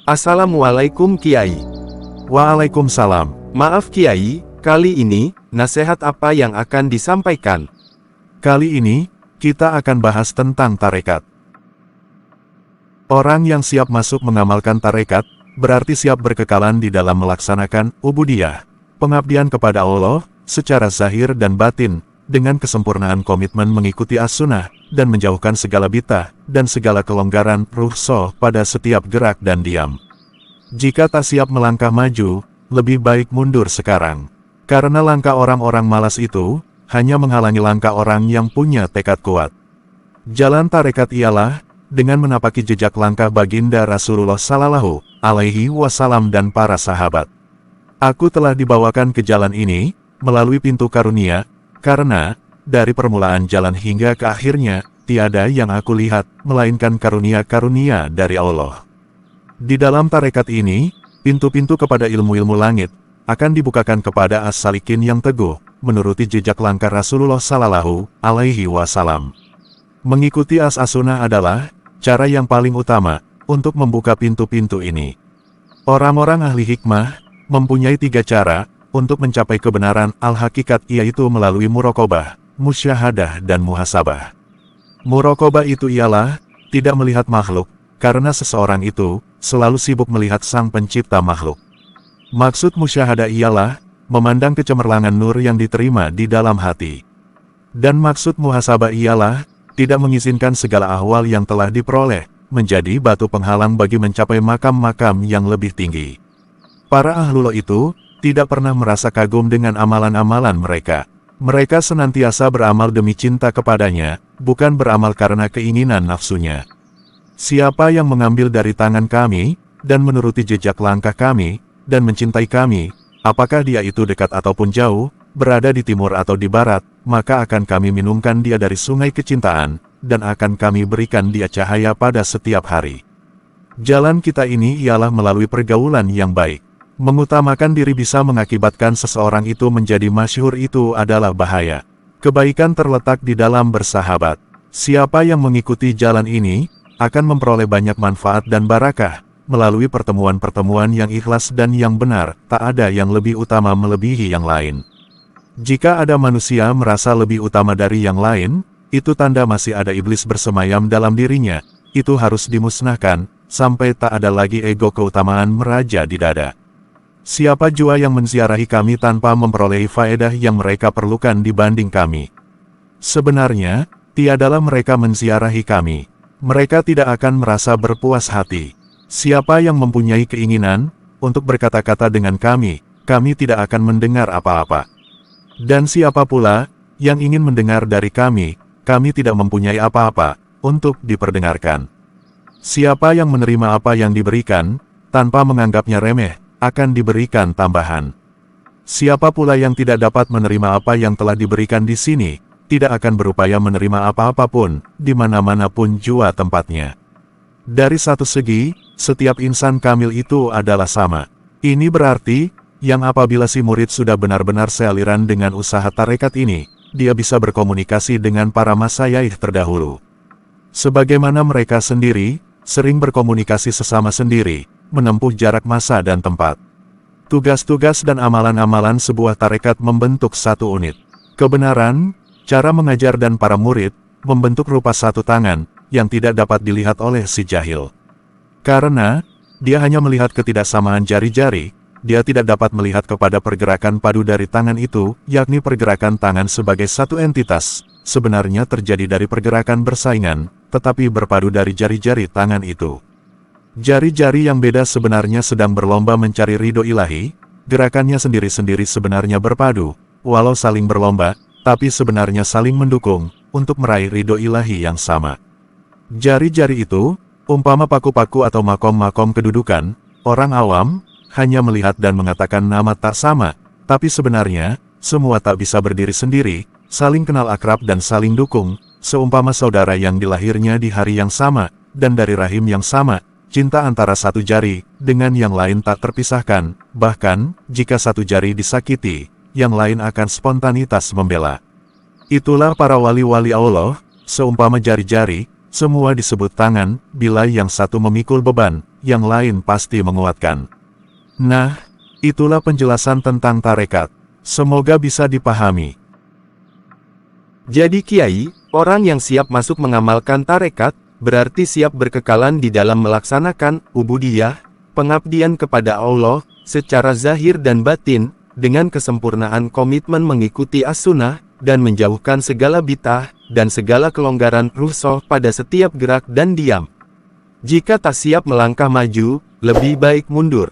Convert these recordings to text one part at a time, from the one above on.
Assalamualaikum Kiai. Waalaikumsalam. Maaf Kiai, kali ini, nasihat apa yang akan disampaikan? Kali ini, kita akan bahas tentang tarekat. Orang yang siap masuk mengamalkan tarekat, berarti siap berkekalan di dalam melaksanakan ubudiyah, pengabdian kepada Allah, secara zahir dan batin, dengan kesempurnaan komitmen mengikuti as-sunnah, dan menjauhkan segala bid'ah dan segala kelonggaran rukhsah pada setiap gerak dan diam. Jika tak siap melangkah maju, lebih baik mundur sekarang. Karena langkah orang-orang malas itu, hanya menghalangi langkah orang yang punya tekad kuat. Jalan tarekat ialah, dengan menapaki jejak langkah baginda Rasulullah Sallallahu Alaihi Wasallam dan para sahabat. Aku telah dibawakan ke jalan ini, melalui pintu karunia, karena, dari permulaan jalan hingga ke akhirnya, tiada yang aku lihat, melainkan karunia-karunia dari Allah. Di dalam tarekat ini, pintu-pintu kepada ilmu-ilmu langit, akan dibukakan kepada as-salikin yang teguh, menuruti jejak langkah Rasulullah Sallallahu Alaihi Wasallam. Mengikuti as-sunnah adalah, cara yang paling utama, untuk membuka pintu-pintu ini. Orang-orang ahli hikmah, mempunyai 3 cara, untuk mencapai kebenaran al-hakikat, yaitu melalui muraqabah, musyahadah dan muhasabah. Muraqabah itu ialah, tidak melihat makhluk, karena seseorang itu, selalu sibuk melihat sang pencipta makhluk. Maksud musyahadah ialah, memandang kecemerlangan nur yang diterima di dalam hati. Dan maksud muhasabah ialah, tidak mengizinkan segala ahwal yang telah diperoleh, menjadi batu penghalang bagi mencapai makam-makam yang lebih tinggi. Para ahlullah itu, tidak pernah merasa kagum dengan amalan-amalan mereka. Mereka senantiasa beramal demi cinta kepadanya, bukan beramal karena keinginan nafsunya. Siapa yang mengambil dari tangan kami, dan menuruti jejak langkah kami, dan mencintai kami, apakah dia itu dekat ataupun jauh, berada di timur atau di barat, maka akan kami minumkan dia dari sungai kecintaan, dan akan kami berikan dia cahaya pada setiap hari. Jalan kita ini ialah melalui pergaulan yang baik. Mengutamakan diri bisa mengakibatkan seseorang itu menjadi masyhur, itu adalah bahaya. Kebaikan terletak di dalam bersahabat. Siapa yang mengikuti jalan ini, akan memperoleh banyak manfaat dan barakah. Melalui pertemuan-pertemuan yang ikhlas dan yang benar, tak ada yang lebih utama melebihi yang lain. Jika ada manusia merasa lebih utama dari yang lain, itu tanda masih ada iblis bersemayam dalam dirinya. Itu harus dimusnahkan, sampai tak ada lagi ego keutamaan meraja di dada. Siapa jua yang menziarahi kami tanpa memperoleh faedah yang mereka perlukan dibanding kami? Sebenarnya, tiadalah mereka menziarahi kami. Mereka tidak akan merasa berpuas hati. Siapa yang mempunyai keinginan untuk berkata-kata dengan kami tidak akan mendengar apa-apa. Dan siapa pula yang ingin mendengar dari kami tidak mempunyai apa-apa untuk diperdengarkan. Siapa yang menerima apa yang diberikan, tanpa menganggapnya remeh, akan diberikan tambahan. Siapa pula yang tidak dapat menerima apa yang telah diberikan di sini, tidak akan berupaya menerima apa-apa pun, di mana-mana pun jua tempatnya. Dari satu segi, setiap insan kamil itu adalah sama. Ini berarti, yang apabila si murid sudah benar-benar sealiran dengan usaha tarekat ini, dia bisa berkomunikasi dengan para masyayikh terdahulu. Sebagaimana mereka sendiri, sering berkomunikasi sesama sendiri, menempuh jarak masa dan tempat. Tugas-tugas dan amalan-amalan sebuah tarekat membentuk satu unit. Kebenaran, cara mengajar dan para murid, membentuk rupa satu tangan, yang tidak dapat dilihat oleh si jahil. Karena, dia hanya melihat ketidaksamaan jari-jari, dia tidak dapat melihat kepada pergerakan padu dari tangan itu, yakni pergerakan tangan sebagai satu entitas, sebenarnya terjadi dari pergerakan bersaingan, tetapi berpadu dari jari-jari tangan itu. Jari-jari yang beda sebenarnya sedang berlomba mencari ridho ilahi, gerakannya sendiri-sendiri sebenarnya berpadu, walau saling berlomba, tapi sebenarnya saling mendukung, untuk meraih ridho ilahi yang sama. Jari-jari itu, umpama paku-paku atau makom-makom kedudukan, orang awam, hanya melihat dan mengatakan nama tak sama, tapi sebenarnya, semua tak bisa berdiri sendiri, saling kenal akrab dan saling dukung, seumpama saudara yang dilahirnya di hari yang sama, dan dari rahim yang sama. Cinta antara satu jari dengan yang lain tak terpisahkan, bahkan jika satu jari disakiti, yang lain akan spontanitas membela. Itulah para wali-wali Allah, seumpama jari-jari, Semua disebut tangan, bila yang satu memikul beban, yang lain pasti menguatkan. Nah, itulah penjelasan tentang tarekat. Semoga bisa dipahami. Jadi Kiai, orang yang siap masuk mengamalkan tarekat, berarti siap berkekalan di dalam melaksanakan ubudiyah, pengabdian kepada Allah, secara zahir dan batin, dengan kesempurnaan komitmen mengikuti as-sunnah, dan menjauhkan segala bid'ah, dan segala kelonggaran rukhsah pada setiap gerak dan diam. Jika tak siap melangkah maju, lebih baik mundur.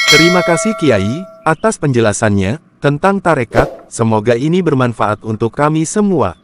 Terima kasih Kiai, atas penjelasannya, tentang tarekat, semoga ini bermanfaat untuk kami semua.